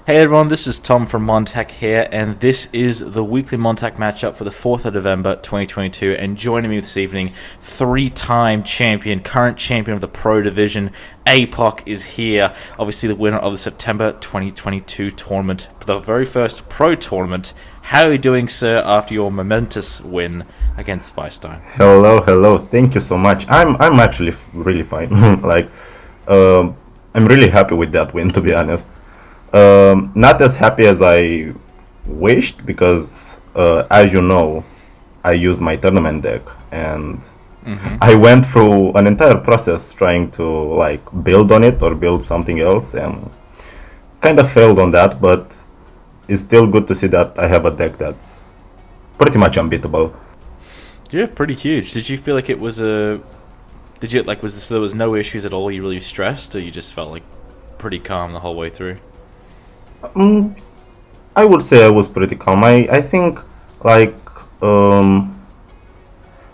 Hey everyone, this is Tom from MonTac here, and this is the Weekly MonTac Matchup for the 4th of November 2022, and joining me this evening, three-time champion, current champion of the Pro Division, Apoc is here, obviously the winner of the September 2022 tournament, the very first Pro tournament. How are you doing, sir, after your momentous win against Weisstein? Hello. Thank you so much. I'm actually really fine. I'm really happy with that win, to be honest. Not as happy as I wished because, as you know, I used my tournament deck and I went through an entire process trying to build on it or build something else and kind of failed on that. But it's still good to see that I have a deck that's pretty much unbeatable. Yeah, pretty huge. Did you feel like it was a... Did you, like, there was no issues at all? You really stressed, or you just felt, like, pretty calm the whole way through? I would say I was pretty calm. I think like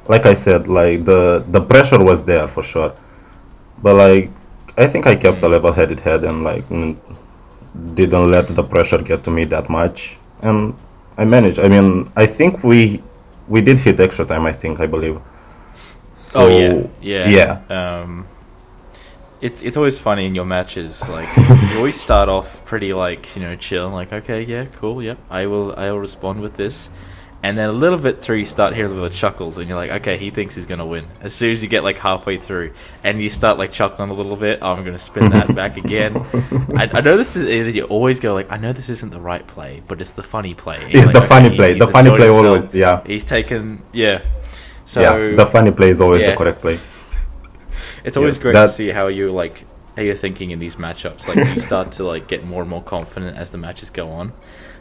like I said, the pressure was there for sure, but I think I kept a level-headed head and didn't let the pressure get to me that much, and I managed. I mean, I think we did hit extra time. I believe. So, yeah. It's always funny in your matches. Like you always start off pretty chill, like okay, yeah, cool, yep, I will respond with this, and then a little bit through you start hearing little chuckles, and you're like, okay, he thinks he's gonna win. As soon as you get like halfway through, and you start like chuckling a little bit, oh, I'm gonna spin that back again. I know this is either you always go like, I know this isn't the right play, but it's the funny play. It's the funny play. The funny play always, yeah. He's taken, yeah. So yeah, the funny play is always the correct play. It's always great to see how you're thinking in these matchups. Like you start to get more and more confident as the matches go on.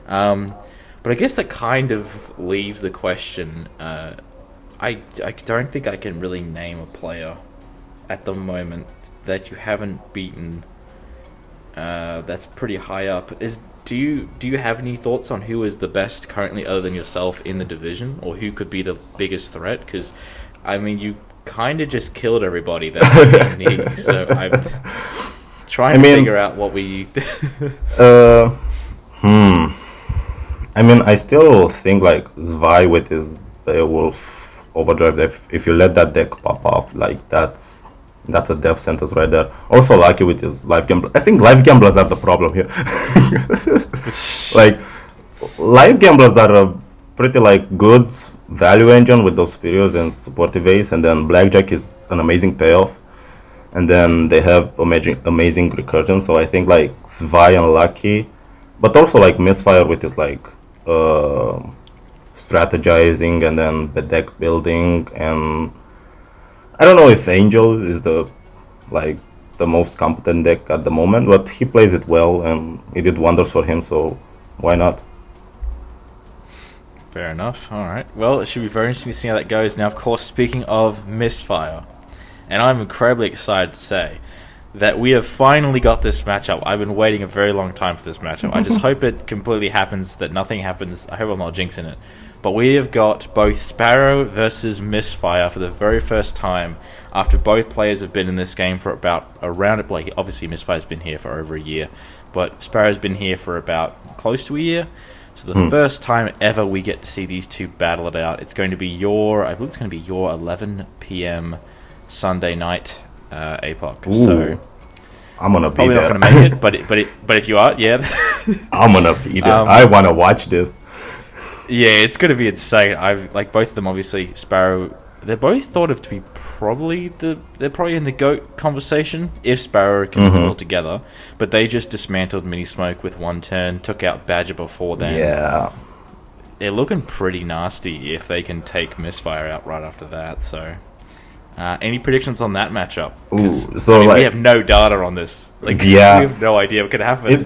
But I guess that kind of leaves the question. I don't think I can really name a player at the moment that you haven't beaten. That's pretty high up. Do you have any thoughts on who is the best currently, other than yourself, in the division, or who could be the biggest threat? Because I mean, you kind of just killed everybody that need, so I'm trying to figure out what we. I mean, I still think Zwei with his Beowulf Overdrive. If you let that deck pop off, that's a death sentence right there. Also, Lucky with his Life Gambler. I think Life Gamblers are the problem here. Life Gamblers are a pretty good value engine with those superiors and supportive ace, and then Blackjack is an amazing payoff, and then they have amazing recursion. So I think Zwei and Lucky, but also Misfire with his strategizing and then the deck building, and I don't know if Angel is the most competent deck at the moment, but he plays it well and it did wonders for him, so why not? Fair enough. All right. Well, it should be very interesting to see how that goes. Now, of course, speaking of Misfire, and I'm incredibly excited to say that we have finally got this matchup. I've been waiting a very long time for this matchup. I just hope it completely happens, that nothing happens. I hope I'm not jinxing it. But we have got both Sparrow versus Misfire for the very first time after both players have been in this game for about around, obviously Misfire's been here for over a year, but Sparrow's been here for about close to a year. So the first time ever we get to see these two battle it out. It's going to be I believe it's going to be your 11 p.m. Sunday night, Apoc. Ooh, so I'm gonna be probably there. not going to make it, but if you are, yeah, I'm gonna be there. I want to watch this. Yeah, it's going to be insane. Both of them, obviously, Sparrow. They're both thought of to be they're probably in the GOAT conversation if Sparrow can put it all together. But they just dismantled Mini Smoke with one turn, took out Badger before then. Yeah, they're looking pretty nasty if they can take Misfire out right after that. So, any predictions on that matchup? We have no data on this. We have no idea what could happen.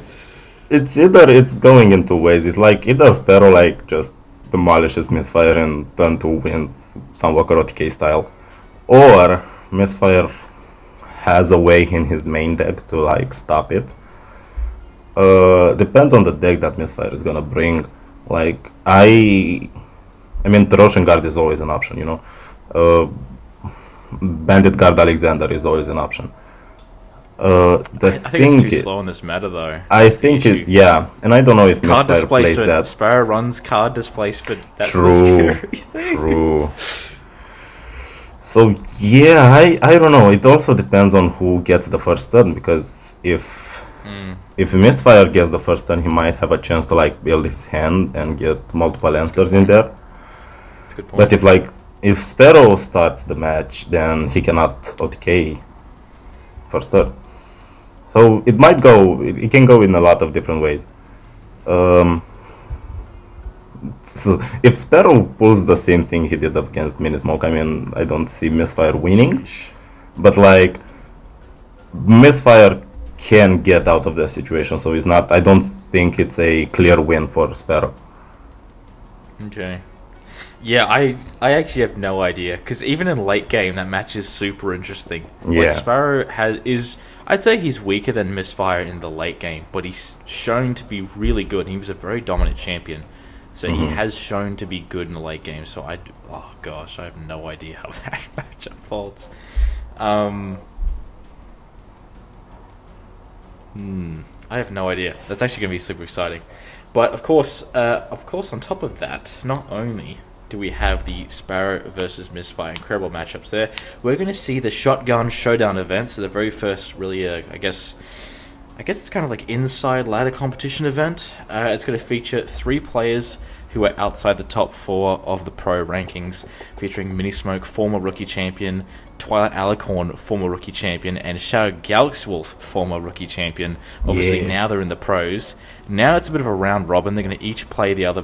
It's going in two ways. It's either Sparrow just demolishes Misfire and turn 2 wins somewhat OTK style, or Misfire has a way in his main deck to stop it. Depends on the deck that Misfire is gonna bring. I mean, Roshan Guard is always an option, you know. Bandit Guard Alexander is always an option. The I think it's thing, too slow in this meta, though. I That's the think issue. it, yeah, and I don't know if Card Misfire plays displacement. that. Sparrow runs card displacement. That's the True, scary thing. true. So yeah, I don't know. It also depends on who gets the first turn, because if Misfire gets the first turn, he might have a chance to like build his hand and get multiple answers in there. That's a good point. But if Sparrow starts the match, then he cannot OTK first turn. So it might go. It can go in a lot of different ways. So if Sparrow pulls the same thing he did up against Minismoke, I mean, I don't see Misfire winning. But like, Misfire can get out of that situation, so it's not. I don't think it's a clear win for Sparrow. Okay. Yeah, I actually have no idea, because even in late game, that match is super interesting. Yeah. Like, Sparrow I'd say he's weaker than Misfire in the late game, but he's shown to be really good. He was a very dominant champion, so he has shown to be good in the late game. So oh gosh, I have no idea how that match unfolds. I have no idea. That's actually going to be super exciting. But of course, on top of that, not only do we have the Sparrow versus Misfire incredible matchups there, we're going to see the Shotgun Showdown event. So the very first, really, I guess it's kind of like inside ladder competition event. It's going to feature 3 players who are outside the top 4 of the pro rankings, featuring Minismoke, former rookie champion, Twilight Alicorn, former rookie champion, and Shadow Galaxywolf, former rookie champion. Obviously, now they're in the pros. Now it's a bit of a round robin. They're going to each play the other,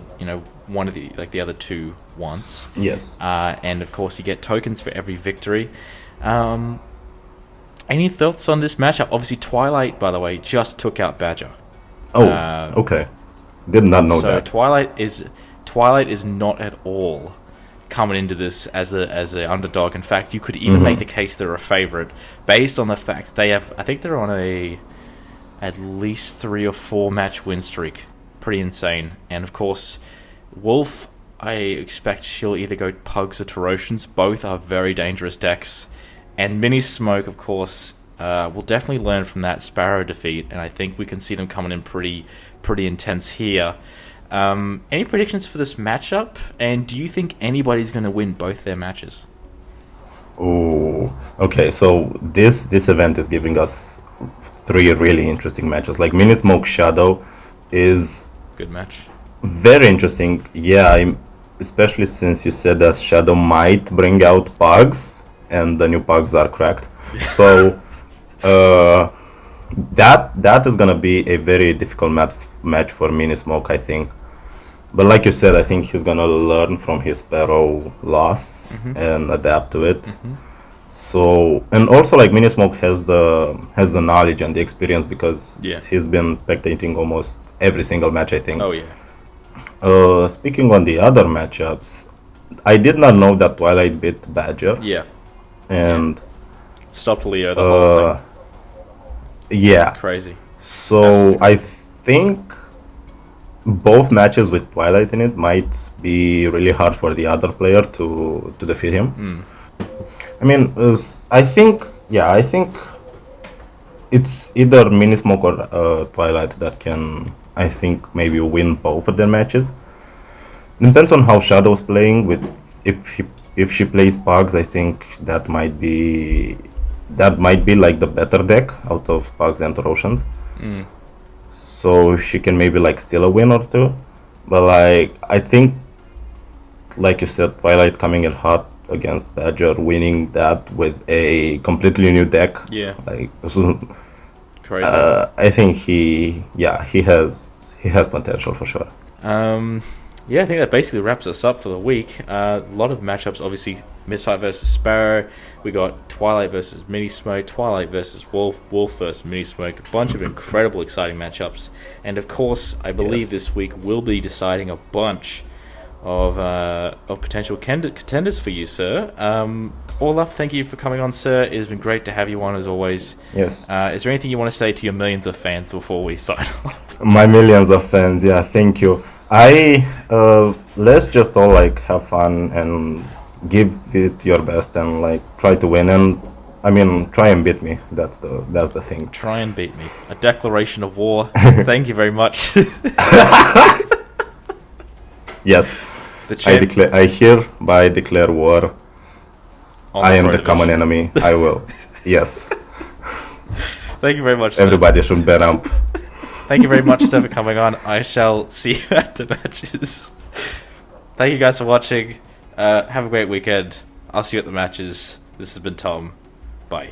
one of the other 2 once. Yes. And of course, you get tokens for every victory. Any thoughts on this matchup? Obviously, Twilight, by the way, just took out Badger. Oh, okay. Did not know that. So Twilight is not at all coming into this as a underdog. In fact, you could even make the case they're a favorite based on the fact they have. I think they're on at least 3 or 4 match win streak. Pretty insane. And of course, Wolf, I expect she'll either go Pugs or Terosians. Both are very dangerous decks. And Minismoke, of course, will definitely learn from that Sparrow defeat, and I think we can see them coming in pretty intense here. Any predictions for this matchup? And do you think anybody's going to win both their matches? Oh, okay. So this event is giving us 3 really interesting matches. Like Minismoke Shadow is good match. Very interesting. Yeah, especially since you said that Shadow might bring out Pugs, and the new Pugs are cracked. So that is gonna be a very difficult match for Minismoke, I think. But like you said, I think he's gonna learn from his Sparrow loss and adapt to it. So, and also like Minismoke has the knowledge and the experience, because he's been spectating almost every single match, I think. Oh yeah. Speaking on the other matchups, I did not know that Twilight beat Badger. Yeah. And stopped Leo the whole thing. Yeah. Crazy. So absolutely. I think both matches with Twilight in it might be really hard for the other player to defeat him. I mean, I think it's either Minismoke or Twilight that can, I think, maybe win both of their matches. Depends on how Shadow's playing. If she plays Pugs, I think that might be like the better deck out of Pugs and Roshan's. So she can maybe like steal a win or 2. But like, I think, like you said, Twilight coming in hot against Badger, winning that with a completely new deck. Yeah. Like, so, crazy. I think he has potential for sure. Yeah, I think that basically wraps us up for the week. A lot of matchups, obviously, Misfire versus Sparrow. We got Twilight versus Minismoke, Twilight versus Wolf, Wolf versus Minismoke. A bunch of incredible, exciting matchups. And of course, I believe this week we'll be deciding a bunch of potential contenders for you, sir. Olaf, thank you for coming on, sir. It's been great to have you on, as always. Yes. Is there anything you want to say to your millions of fans before we sign off? My millions of fans, yeah, thank you. Let's just all like have fun and give it your best and like try to win. And I mean, try and beat me. That's the thing. Try and beat me. A declaration of war. Thank you very much. Yes, The I hereby declare war. on I am Pro the common Division. enemy. I will. Yes. Thank you very much, sir. Everybody should bet up. Thank you very much, sir, for coming on. I shall see you at the matches. Thank you guys for watching. Have a great weekend. I'll see you at the matches. This has been Tom. Bye.